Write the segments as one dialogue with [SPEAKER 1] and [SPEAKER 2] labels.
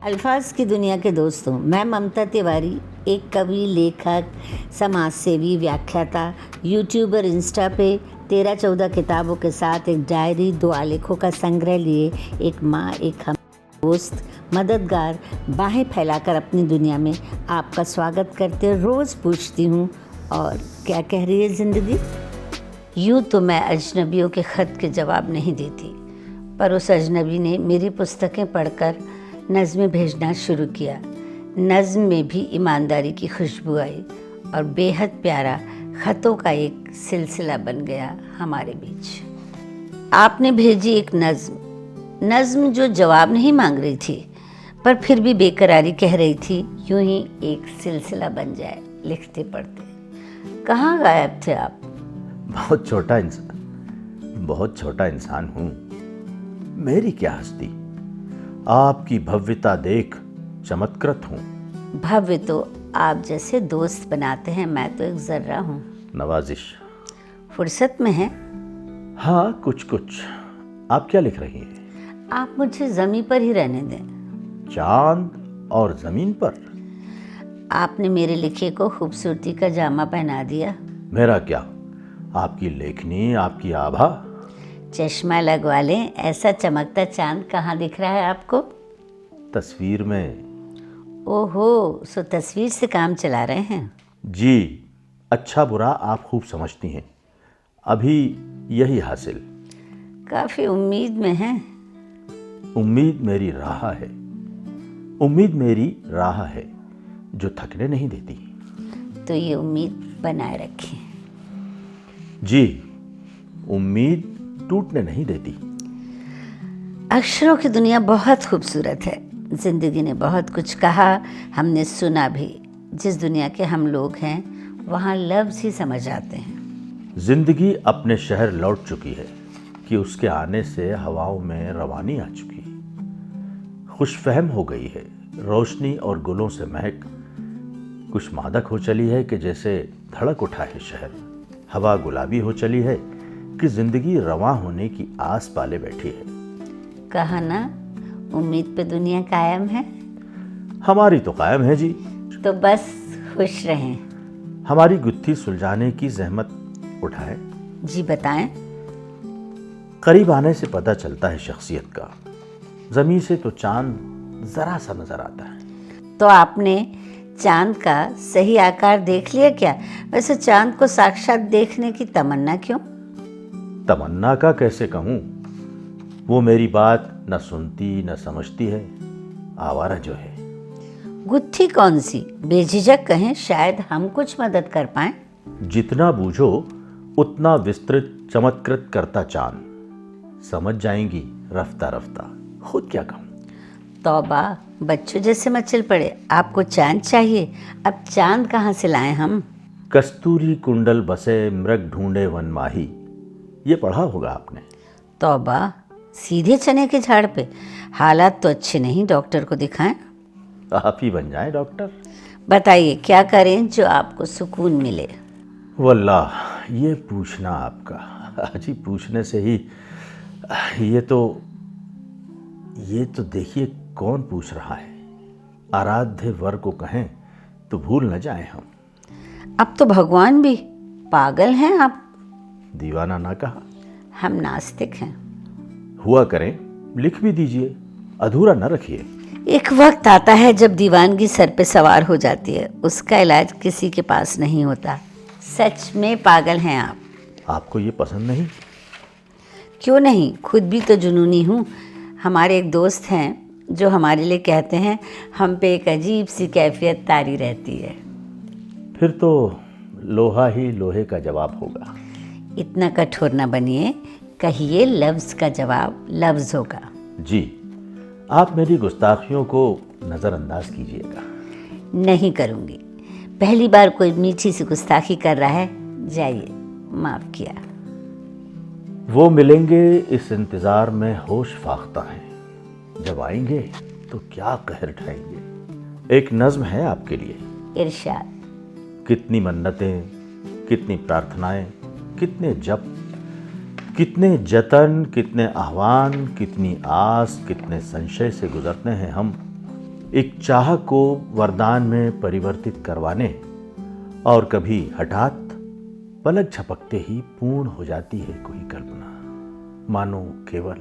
[SPEAKER 1] अल्फाज की दुनिया के दोस्तों, मैं ममता तिवारी, एक कवि, लेखक, समाज सेवी, व्याख्याता, यूट्यूबर, इंस्टा पे 13-14 किताबों के साथ एक डायरी, 2 आलेखों का संग्रह लिए एक माँ, एक हम दोस्त, मददगार, बाहें फैलाकर अपनी दुनिया में आपका स्वागत करते रोज़ पूछती हूँ, और क्या कह रही है ज़िंदगी। यूँ तो मैं अजनबियों के ख़त के जवाब नहीं देती, पर उस अजनबी ने मेरी पुस्तकें पढ़कर नज़्में भेजना शुरू किया। नज़्म में भी ईमानदारी की खुशबू आई और बेहद प्यारा ख़तों का एक सिलसिला बन गया हमारे बीच। आपने भेजी एक नज़्म जो जवाब नहीं मांग रही थी, पर फिर भी बेकरारी कह रही थी, यूं ही एक सिलसिला बन जाए लिखते पढ़ते। कहाँ गायब थे आप?
[SPEAKER 2] बहुत छोटा इंसान हूँ। मेरी क्या हस्ती, आपकी भव्यता देख चमत्कृत हूँ।
[SPEAKER 1] भव्य तो आप जैसे दोस्त बनाते हैं, मैं तो एक ज़र्रा हूँ।
[SPEAKER 2] नवाजिश।
[SPEAKER 1] फुर्सत में है?
[SPEAKER 2] हाँ, कुछ। आप क्या लिख रही हैं?
[SPEAKER 1] आप मुझे ज़मीन पर ही रहने दें।
[SPEAKER 2] चांद और ज़मीन पर?
[SPEAKER 1] आपने मेरे लिखे को खूबसूरती का जामा पहना दिया।
[SPEAKER 2] मेरा क्या, आपकी लेखनी, आपकी आभा।
[SPEAKER 1] चश्मा लगवा लें, ऐसा चमकता चांद कहाँ दिख रहा है आपको?
[SPEAKER 2] तस्वीर में।
[SPEAKER 1] ओहो, सो तस्वीर से काम चला रहे हैं?
[SPEAKER 2] जी, अच्छा बुरा आप खूब समझती हैं। अभी यही हासिल।
[SPEAKER 1] काफ़ी उम्मीद में हैं।
[SPEAKER 2] उम्मीद मेरी राह है जो थकने नहीं देती।
[SPEAKER 1] तो ये उम्मीद बनाए रखें।
[SPEAKER 2] जी, उम्मीद टूटने नहीं देती।
[SPEAKER 1] अक्षरों की दुनिया बहुत खूबसूरत है। जिंदगी ने बहुत कुछ कहा, हमने सुना भी। जिस दुनिया के हम लोग हैं वहाँ लफ्ज़ ही समझ आते हैं।
[SPEAKER 2] जिंदगी अपने शहर लौट चुकी है कि उसके आने से हवाओं में रवानी आ चुकी। खुशफहम हो गई है रोशनी और गुलों से महक। कुछ मादक हो चली है कि जैसे धड़क उठा है शहर। हवा गुलाबी हो चली है कि जिंदगी रवां होने की आस पाले बैठी है।
[SPEAKER 1] कहा ना, उम्मीद पे दुनिया कायम है।
[SPEAKER 2] हमारी तो कायम है जी।
[SPEAKER 1] तो बस खुश रहें।
[SPEAKER 2] हमारी गुत्थी सुलझाने की जहमत उठाएं।
[SPEAKER 1] जी बताएं।
[SPEAKER 2] करीब आने से पता चलता है शख्सियत का। जमीन से तो चांद जरा सा नजर आता है।
[SPEAKER 1] तो आपने चांद का सही आकार देख लिया क्या? वैसे चांद को साक्षात देखने की तमन्ना क्यों?
[SPEAKER 2] तमन्ना का कैसे कहूँ, वो मेरी बात न सुनती न समझती है। आवारा जो है।
[SPEAKER 1] गुत्थी कौन सी? बेझिझक कहें, शायद हम कुछ मदद कर पाएं।
[SPEAKER 2] जितना बूझो उतना विस्तृत चमत्कृत करता चांद। समझ जाएंगी रफ्ता रफ्ता। खुद क्या कहूँ।
[SPEAKER 1] तौबा, बच्चों जैसे मचल पड़े। आपको चांद चाहिए, अब चांद कहाँ से लाएं हम?
[SPEAKER 2] कस्तूरी कुंडल बसे मृग ढूंढे वन माही, ये पढ़ा होगा आपने।
[SPEAKER 1] तौबा, सीधे चने के झाड़ पे। हालात तो अच्छे नहीं, डॉक्टर को दिखाएं।
[SPEAKER 2] आप ही बन जाएं डॉक्टर। बताइए
[SPEAKER 1] क्या करें जो आपको सुकून मिले।
[SPEAKER 2] वल्लाह, ये पूछना आपका, अजी पूछने से ही ये तो देखिए कौन पूछ रहा है। आराध्य वर को कहें तो भूल न जाएं हम।
[SPEAKER 1] अब तो भगवान भी पागल हैं आप।
[SPEAKER 2] दीवाना ना कहा।
[SPEAKER 1] हम नास्तिक हैं।
[SPEAKER 2] हुआ करें, लिख भी दीजिए, अधूरा न रखिए।
[SPEAKER 1] एक वक्त आता है जब दीवानगी सर पे सवार हो जाती है, उसका इलाज किसी के पास नहीं होता। सच में पागल हैं आप।
[SPEAKER 2] आपको ये पसंद नहीं?
[SPEAKER 1] क्यों नहीं, खुद भी तो जुनूनी हूँ। हमारे एक दोस्त हैं जो हमारे लिए कहते हैं, हम पे एक अजीब सी कैफियत तारी रहती है।
[SPEAKER 2] फिर तो लोहा ही लोहे का जवाब होगा।
[SPEAKER 1] इतना कठोर न बनिए, कहिए लफ्ज़ का जवाब लफ्ज़ होगा।
[SPEAKER 2] जी, आप मेरी गुस्ताखियों को नज़रअंदाज कीजिएगा।
[SPEAKER 1] नहीं करूँगी। पहली बार कोई मीठी सी गुस्ताखी कर रहा है, जाइए, माफ़ किया।
[SPEAKER 2] वो मिलेंगे इस इंतज़ार में होश फाख्ता हैं। जब आएंगे तो क्या कहर ढाएंगे। एक नज़्म है आपके लिए।
[SPEAKER 1] इरशाद।
[SPEAKER 2] कितनी मन्नतें, कितनी प्रार्थनाएं, कितने जप, कितने जतन, कितने आह्वान, कितनी आस, कितने संशय से गुजरते हैं हम। एक चाह को वरदान में परिवर्तित करवाने और कभी हठात पलक झपकते ही पूर्ण हो जाती है कोई कल्पना, मानो केवल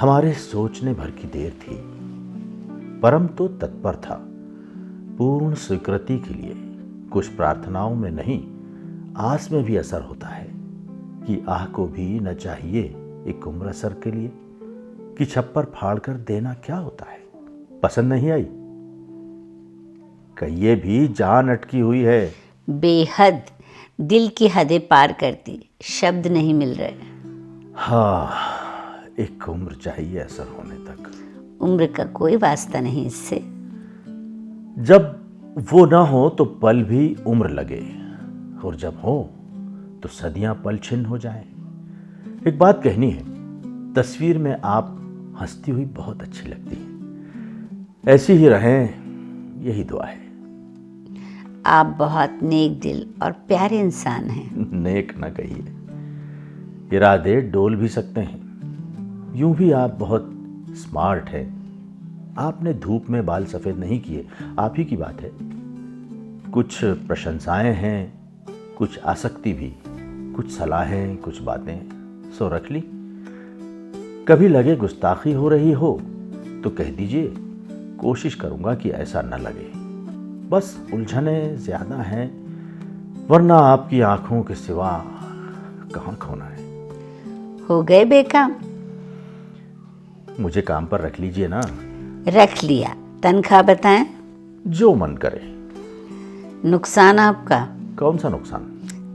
[SPEAKER 2] हमारे सोचने भर की देर थी। परम तो तत्पर था पूर्ण स्वीकृति के लिए। कुछ प्रार्थनाओं में नहीं, आस में भी असर होता है कि आह को भी न चाहिए एक उम्र असर के लिए कि छप्पर फाड़ कर देना क्या होता है। पसंद नहीं आई, कहिए भी जान अटकी हुई है।
[SPEAKER 1] बेहद दिल की हदें पार करती, शब्द नहीं मिल रहे।
[SPEAKER 2] हाँ, एक उम्र चाहिए असर होने तक।
[SPEAKER 1] उम्र का कोई वास्ता नहीं इससे।
[SPEAKER 2] जब वो ना हो तो पल भी उम्र लगे, और जब हो तो सदियां पल छिन्न हो जाए। एक बात कहनी है, तस्वीर में आप हंसती हुई बहुत अच्छी लगती हैं। ऐसी ही रहें, यही दुआ है।
[SPEAKER 1] आप बहुत नेक दिल और प्यारे इंसान हैं।
[SPEAKER 2] नेक ना कहिए, इरादे डोल भी सकते हैं। यूं भी आप बहुत स्मार्ट हैं। आपने धूप में बाल सफ़ेद नहीं किए, आप ही की बात है। कुछ प्रशंसाएं हैं, कुछ आसक्ति भी, कुछ सलाहें, कुछ बातें, सो रख ली। कभी लगे गुस्ताखी हो रही हो तो कह दीजिए, कोशिश करूंगा कि ऐसा न लगे। बस उलझने ज़्यादा हैं, वरना आपकी आंखों के सिवा कहाँ खोना है।
[SPEAKER 1] हो गए बेकाम?
[SPEAKER 2] मुझे काम पर रख लीजिए ना।
[SPEAKER 1] रख लिया। तनख्वाह बताएं?
[SPEAKER 2] जो मन करे।
[SPEAKER 1] नुकसान आपका?
[SPEAKER 2] कौन सा नुकसान?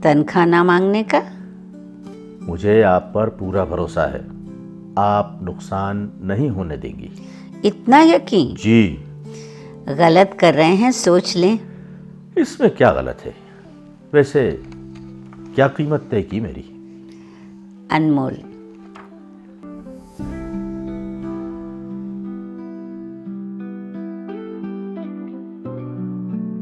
[SPEAKER 1] तनख्वाह ना मांगने का।
[SPEAKER 2] मुझे आप पर पूरा भरोसा है, आप नुकसान नहीं होने देंगी।
[SPEAKER 1] इतना यकीन?
[SPEAKER 2] जी।
[SPEAKER 1] गलत कर रहे हैं, सोच लें।
[SPEAKER 2] इसमें क्या गलत है? वैसे क्या कीमत तय की मेरी?
[SPEAKER 1] अनमोल।